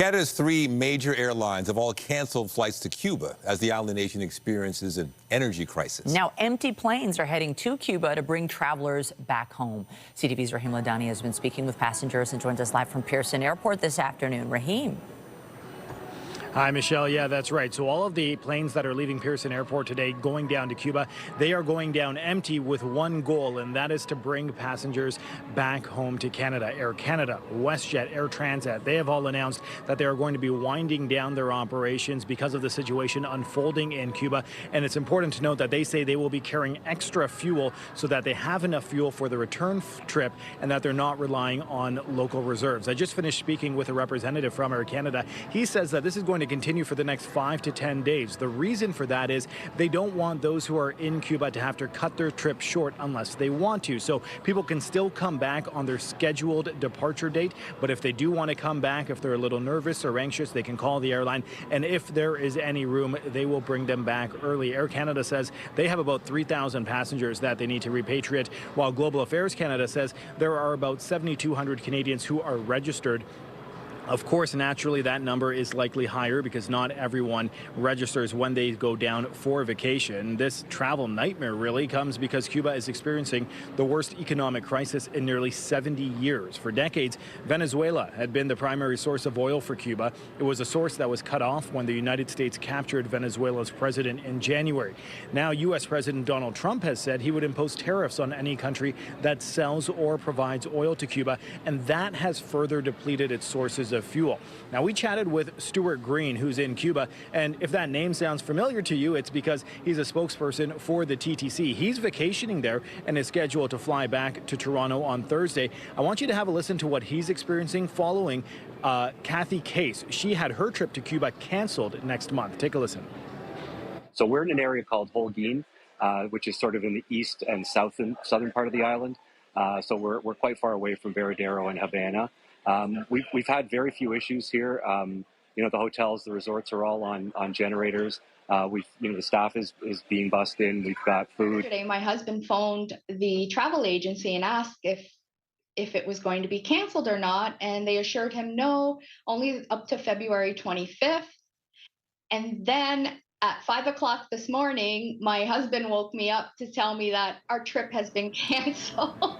Canada's three major airlines have all canceled flights to Cuba as the island nation experiences an energy crisis. Now, empty planes are heading to Cuba to bring travelers back home. CTV's Rahim Ladhani has been speaking with passengers and joins us live from Pearson Airport this afternoon. Rahim. Hi, Michelle. Yeah, that's right. So all of the planes that are leaving Pearson Airport today going down to Cuba, they are going down empty with one goal, and that is to bring passengers back home to Canada. Air Canada, WestJet, Air Transat, they have all announced that they are going to be winding down their operations because of the situation unfolding in Cuba. And it's important to note that they say they will be carrying extra fuel so that they have enough fuel for the return trip and that they're not relying on local reserves. I just finished speaking with a representative from Air Canada. He says that this is going to continue for the next 5 to 10 days. The reason for that is they don't want those who are in Cuba to have to cut their trip short unless they want to. So people can still come back on their scheduled departure date, but if they do want to come back, if they're a little nervous or anxious, they can call the airline, and if there is any room, they will bring them back early. Air Canada says they have about 3,000 passengers that they need to repatriate, while Global Affairs Canada says there are about 7,200 Canadians who are registered. Of course, naturally, that number is likely higher because not everyone registers when they go down for vacation. This travel nightmare really comes because Cuba is experiencing the worst economic crisis in nearly 70 years. For decades, Venezuela had been the primary source of oil for Cuba. It was a source that was cut off when the United States captured Venezuela's president in January. Now, U.S. President Donald Trump has said he would impose tariffs on any country that sells or provides oil to Cuba, and that has further depleted its sources of fuel. Now, we chatted with Stuart Green, who's in Cuba, and if that name sounds familiar to you, it's because he's a spokesperson for the TTC. He's vacationing there and is scheduled to fly back to Toronto on Thursday. I want you to have a listen to what he's experiencing following Kathy Case. She had her trip to Cuba canceled next month. Take a listen. So we're in an area called Holguin, which is sort of in the east and southern part of the island. So we're quite far away from Veradero and Havana. We've had very few issues here. The hotels, the resorts are all on generators. The staff is being bussed in. We've got food. Yesterday, my husband phoned the travel agency and asked if it was going to be canceled or not, and they assured him no, only up to February 25th. And then at 5 o'clock this morning, my husband woke me up to tell me that our trip has been canceled.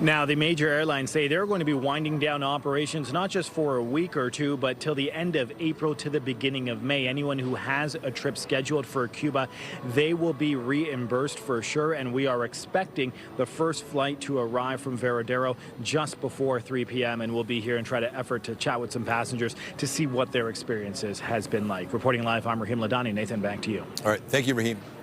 Now, the major airlines say they're going to be winding down operations not just for a week or two, but till the end of April to the beginning of May. Anyone who has a trip scheduled for Cuba, they will be reimbursed for sure. And we are expecting the first flight to arrive from Veradero just before 3 p.m. And we'll be here and try to effort to chat with some passengers to see what their experiences has been like. Reporting live, I'm Rahim Ladhani. Nathan, back to you. All right. Thank you, Rahim.